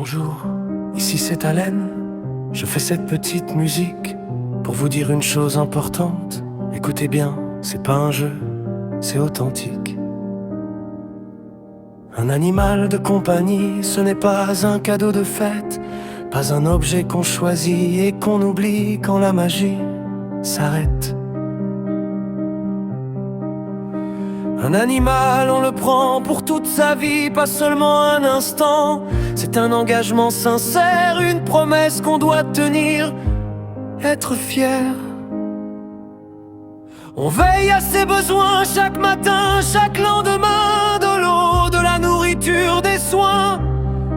Bonjour, ici c'est Allen. Je fais cette petite musique pour vous dire une chose importante. Écoutez bien, c'est pas un jeu, c'est authentique. Un animal de compagnie, ce n'est pas un cadeau de fête, pas un objet qu'on choisit et qu'on oublie quand la magie s'arrête. Un animal, on le prend pour toute sa vie, pas seulement un instant. C'est un engagement sincère, une promesse qu'on doit tenir, être fier. On veille à ses besoins chaque matin, chaque lendemain, de l'eau, de la nourriture, des soins,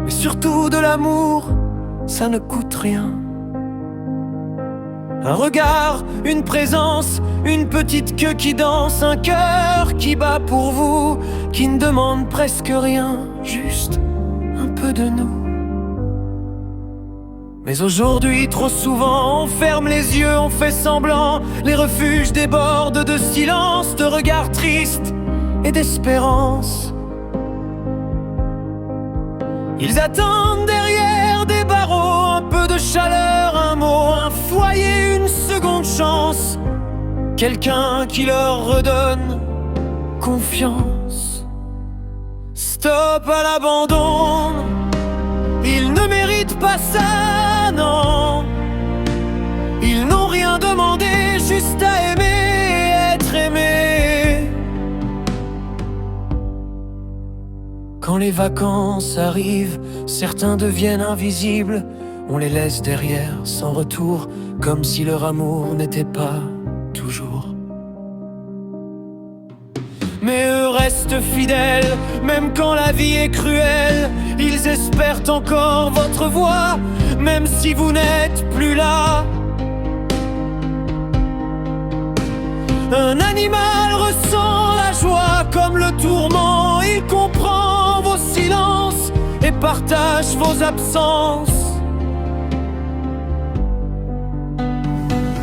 mais surtout de l'amour, ça ne coûte rien. Un regard, une présence, une petite queue qui danse, un cœur qui bat pour vous, qui ne demande presque rien, juste un peu de nous. Mais aujourd'hui, trop souvent, on ferme les yeux, on fait semblant. Les refuges débordent de silence, de regards tristes et d'espérance. Ils attendent derrière des barreaux, un peu de chaleur, un mot, un foyer, une seconde chance, quelqu'un qui leur redonne confiance. Stop à l'abandon, ils ne méritent pas ça, non. Ils n'ont rien demandé, juste à aimer et être aimés. Quand les vacances arrivent, certains deviennent invisibles. On les laisse derrière, sans retour, comme si leur amour n'était pas toujours. Mais eux restent fidèles, même quand la vie est cruelle. Ils espèrent encore votre voix, même si vous n'êtes plus là. Un animal ressent la joie comme le tourment. Il comprend vos silences et partage vos absences.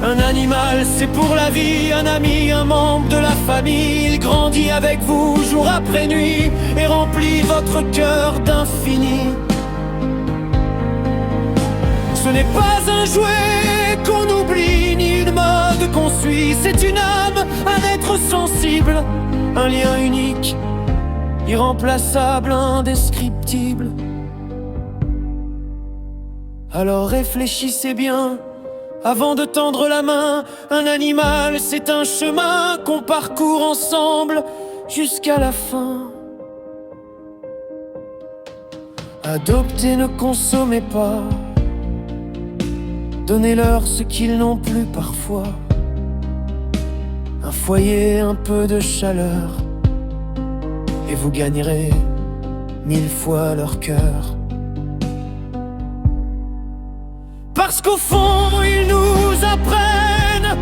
Un animal, c'est pour la vie, un ami, un membre de la famille. Il grandit avec vous jour après nuit et remplit votre cœur d'infini. Ce n'est pas un jouet qu'on oublie, ni une mode qu'on suit. C'est une âme, un être sensible, un lien unique, irremplaçable, indescriptible. Alors réfléchissez bien avant de tendre la main. Un animal, c'est un chemin qu'on parcourt ensemble jusqu'à la fin. Adoptez, ne consommez pas. Donnez-leur ce qu'ils n'ont plus parfois. Un foyer, un peu de chaleur, et vous gagnerez 1000 fois leur cœur. Parce qu'au fond, ils nous apprennent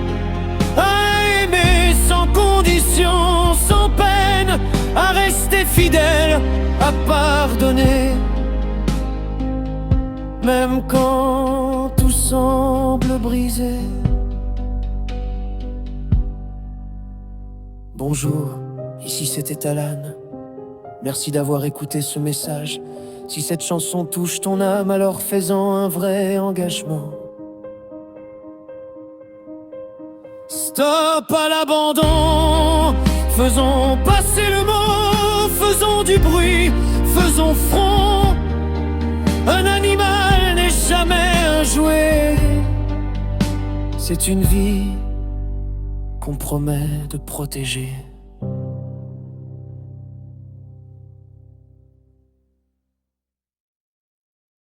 à aimer sans condition, sans peine, à rester fidèles, à pardonner, même quand tout semble brisé. Bonjour, ici c'était Alan. Merci d'avoir écouté ce message. Si cette chanson touche ton âme, alors fais-en un vrai engagement. Stop à l'abandon, faisons passer le mot, faisons du bruit, faisons front. Un animal n'est jamais un jouet, c'est une vie qu'on promet de protéger.